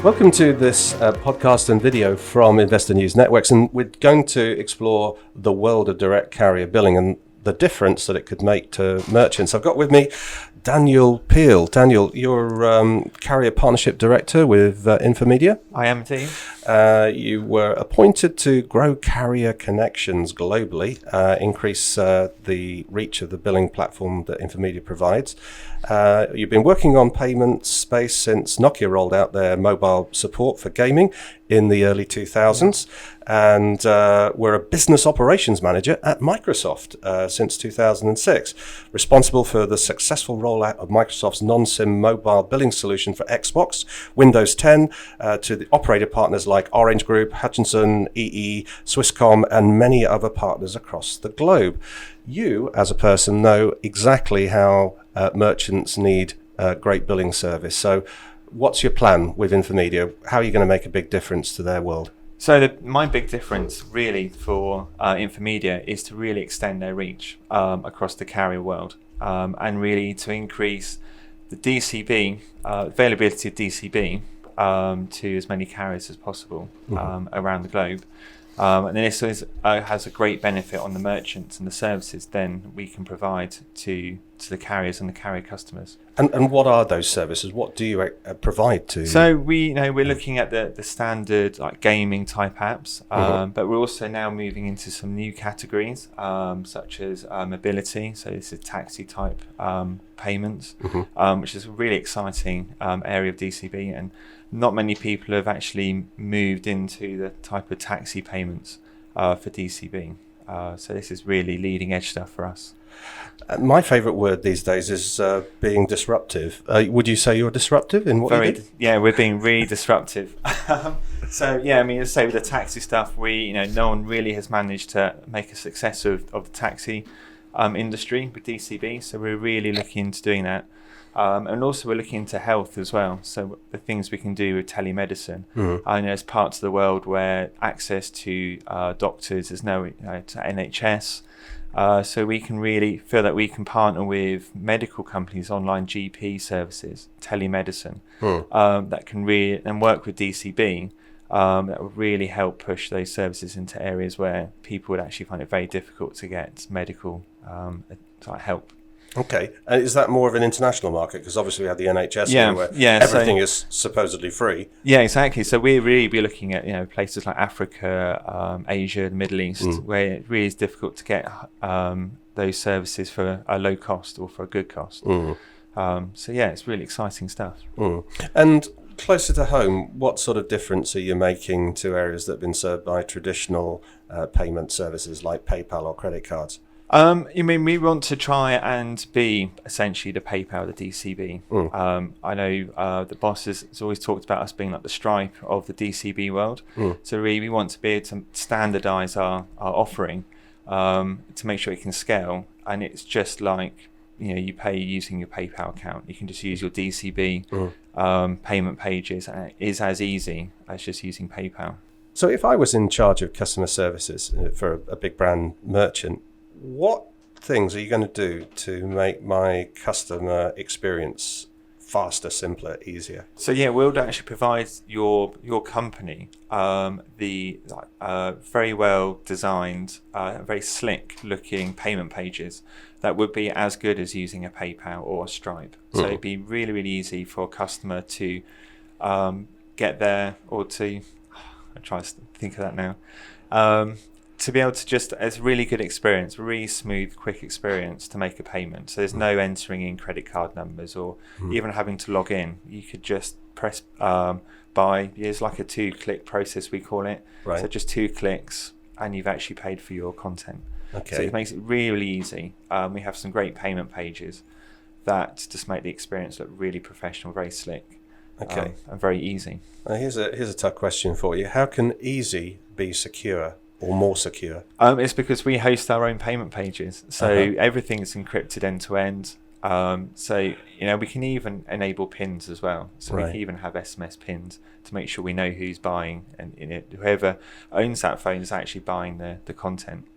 Welcome to this podcast and video from Investor News Networks, and we're going to explore the world of direct carrier billing and the difference that it could make to merchants. I've got with me Daniel Peel. Daniel, you're Carrier Partnership Director with Infomedia. I am indeed. You were appointed to grow carrier connections globally, increase the reach of the billing platform that Infomedia provides. You've been working on payment space since Nokia rolled out their mobile support for gaming in the early 2000s, and were a business operations manager at Microsoft since 2006, responsible for the successful rollout of Microsoft's non-SIM mobile billing solution for Xbox, Windows 10, to the operator partners like Orange Group, Hutchinson, EE, Swisscom, and many other partners across the globe. You, as a person, know exactly how merchants need great billing service. So what's your plan with Infomedia? How are you going to make a big difference to their world? So my big difference really for Infomedia is to really extend their reach across the carrier world, and really to increase the DCB, availability of DCB to as many carriers as possible around the globe. And this has a great benefit on the merchants and the services then we can provide to the carriers and the carrier customers. And what are those services? What do you provide to? So we're looking at the standard like gaming type apps, but we're also now moving into some new categories, such as mobility. So this is taxi type payments, which is a really exciting area of DCB, and not many people have actually moved into the type of taxi payments for DCB. So this is really leading edge stuff for us. My favourite word these days is being disruptive. Would you say you're disruptive in what you do? Yeah, we're being really disruptive. So yeah, I mean, let's say with the taxi stuff, no one really has managed to make a success of the taxi industry with DCB. So we're really looking into doing that. And also we're looking into health as well. So the things we can do with telemedicine. I know there's parts of the world where access to doctors is no to NHS. So we can really feel that we can partner with medical companies, online GP services, telemedicine, that can really and work with DCB. That would really help push those services into areas where people would actually find it very difficult to get medical help. Okay, and is that more of an international market? Because obviously we have the NHS here where everything is supposedly free. Yeah, exactly. So we really be looking at places like Africa, Asia, the Middle East, where it really is difficult to get those services for a low cost or for a good cost. So yeah, it's really exciting stuff. And closer to home, what sort of difference are you making to areas that have been served by traditional payment services like PayPal or credit cards? We want to try and be essentially the PayPal, the DCB. I know the boss has always talked about us being like the Stripe of the DCB world. So really we want to be able to standardize our offering to make sure it can scale. And it's just like, you pay using your PayPal account. You can just use your DCB payment pages, and it is as easy as just using PayPal. So if I was in charge of customer services for a big brand merchant, what things are you going to do to make my customer experience faster, simpler, easier? So yeah, we'll actually provide your company the very well designed, very slick looking payment pages that would be as good as using a PayPal or a Stripe. So it'd be really, really easy for a customer to get there, or to I try to think of that now. To be able to just, it's a really good experience, really smooth, quick experience to make a payment. So there's no entering in credit card numbers or even having to log in. You could just press buy. It's like a 2-click process, we call it. Right. So just 2 clicks and you've actually paid for your content. Okay. So it makes it really easy. We have some great payment pages that just make the experience look really professional, very slick, and very easy. Here's a tough question for you. How can easy be secure? Or more secure? It's because we host our own payment pages, so everything is encrypted end to end. So we can even enable pins as well. So we can even have SMS pins to make sure we know who's buying, and whoever owns that phone is actually buying the content.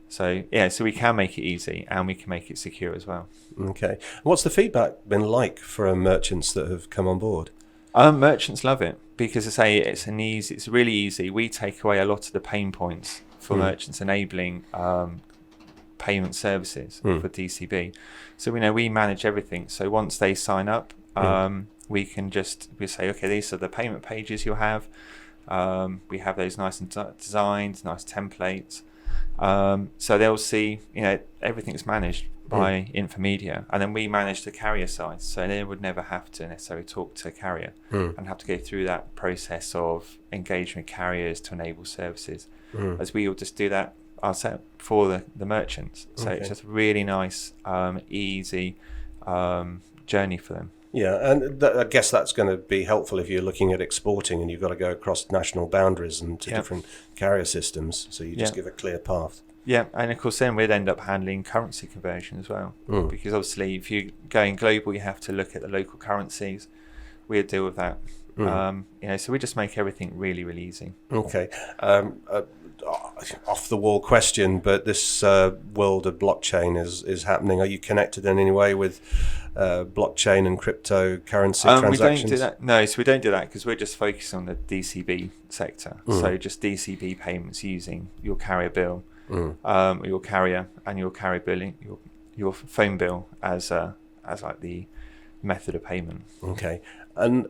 So so we can make it easy and we can make it secure as well. Okay. What's the feedback been like from merchants that have come on board? Merchants love it. because I say it's really easy. We take away a lot of the pain points for merchants, enabling payment services for DCB. So we manage everything. So once they sign up, we say, okay, these are the payment pages you'll have. We have those nice designs, nice templates. So they'll see, everything's managed by Infomedia, and then we manage the carrier side. So they would never have to necessarily talk to a carrier and have to go through that process of engagement with carriers to enable services, as we will just do that ourselves for the merchants. So it's just a really nice, easy journey for them. Yeah, and I guess that's going to be helpful if you're looking at exporting and you've got to go across national boundaries and to different carrier systems. So you just give a clear path. Yeah, and of course then we'd end up handling currency conversion as well, because obviously if you're going global, you have to look at the local currencies. We'd deal with that. So we just make everything really, really easy. Okay. Off the wall question, but this world of blockchain is happening. Are you connected in any way with blockchain and cryptocurrency transactions? We don't do that. No, so we don't do that because we're just focused on the DCB sector. So just DCB payments using your carrier bill, your carrier and your carrier billing, your phone bill as like the method of payment. Okay. And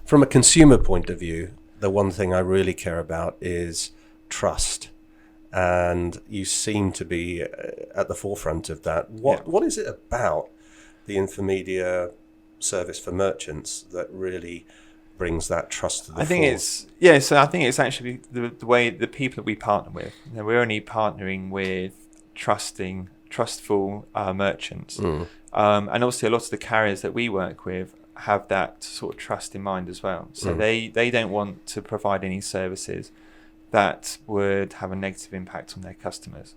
from a consumer point of view, the one thing I really care about is trust, and you seem to be at the forefront of that. What is it about the Infomedia service for merchants that really brings that trust to the fore? So I think it's actually the way the people that we partner with. We're only partnering with trustful merchants, and obviously a lot of the carriers that we work with have that sort of trust in mind as well. So they don't want to provide any services that would have a negative impact on their customers.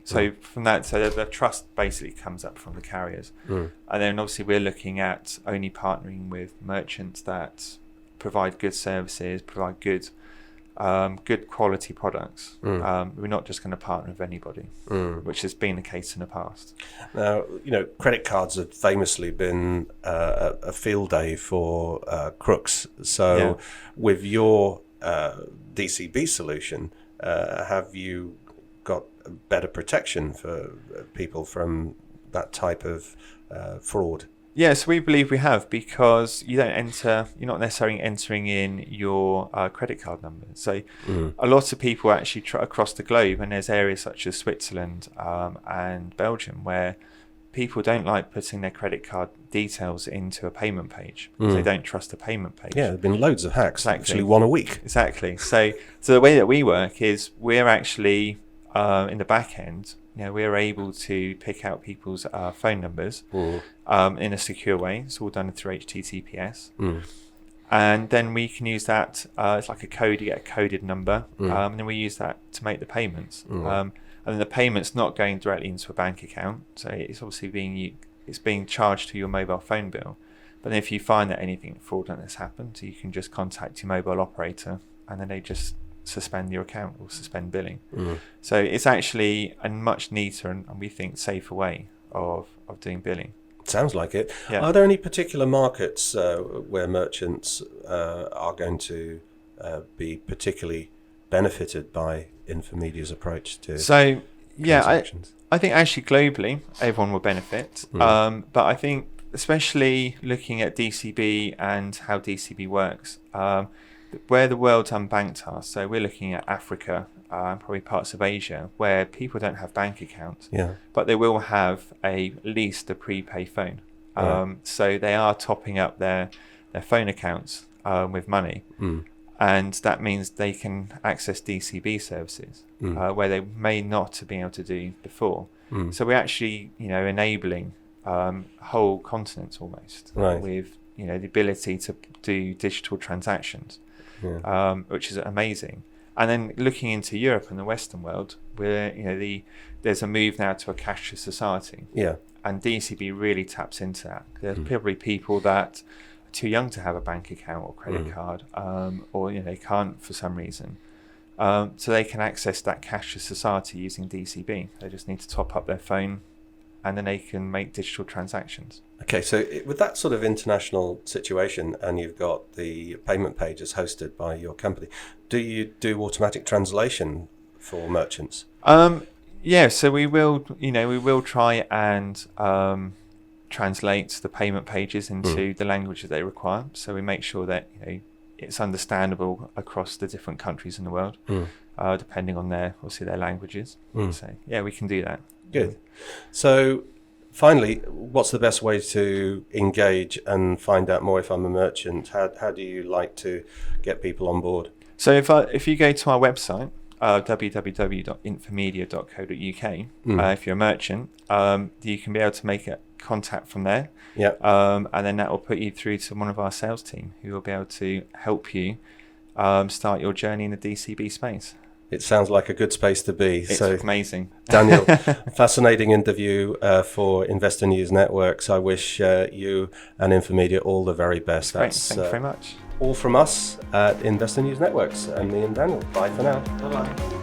So from that, the trust basically comes up from the carriers. And then obviously we're looking at only partnering with merchants that provide good services, provide good quality products. We're not just going to partner with anybody, which has been the case in the past. Now, credit cards have famously been a field day for crooks. So with your DCB solution, have you got better protection for people from that type of fraud? Yes, we believe we have, because you're not necessarily entering in your credit card number. So a lot of people actually across the globe, and there's areas such as Switzerland and Belgium where people don't like putting their credit card details into a payment page because they don't trust the payment page. Yeah, there have been loads of hacks, actually one a week. Exactly. So the way that we work is we're actually in the back end, we're able to pick out people's phone numbers in a secure way. It's all done through HTTPS. And then we can use that, it's like a code, you get a coded number, and then we use that to make the payments. And then the payment's not going directly into a bank account, so it's obviously being charged to your mobile phone bill. But then if you find that anything fraudulent has happened, you can just contact your mobile operator, and then they just suspend your account or suspend billing. So it's actually a much neater and we think safer way of doing billing. Sounds like it. Yeah. Are there any particular markets where merchants are going to be particularly benefited by Infomedia's approach to transactions? I think actually globally everyone will benefit, but I think especially looking at DCB and how DCB works, where the world's unbanked are. So we're looking at Africa, probably parts of Asia, where people don't have bank accounts, but they will have at least a prepaid phone. So they are topping up their phone accounts with money. And that means they can access DCB services where they may not have been able to do before. So we're actually, enabling whole continents almost with, the ability to do digital transactions, which is amazing. And then looking into Europe and the Western world, where there's a move now to a cashless society. And DCB really taps into that. There's probably people that too young to have a bank account or credit card, or they can't for some reason, so they can access that cashless society using DCB. They just need to top up their phone and then they can make digital transactions. Okay, so with that sort of international situation, and you've got the payment pages hosted by your company, do you do automatic translation for merchants? Yeah, so we will try and translate the payment pages into the language that they require. So we make sure that it's understandable across the different countries in the world, depending on their languages. So yeah, we can do that. Good. So finally, what's the best way to engage and find out more if I'm a merchant? How do you like to get people on board? So if you go to our website, www.infomedia.co.uk, if you're a merchant, you can be able to make a contact from there. Yeah. And then that will put you through to one of our sales team who will be able to help you start your journey in the DCB space. It sounds like a good space to be. It's amazing. Daniel, fascinating interview for Investor News Networks. I wish you and Infomedia all the very best. Great. Thank you very much. All from us at Investor News Networks, and me and Daniel. Bye for now. Bye-bye.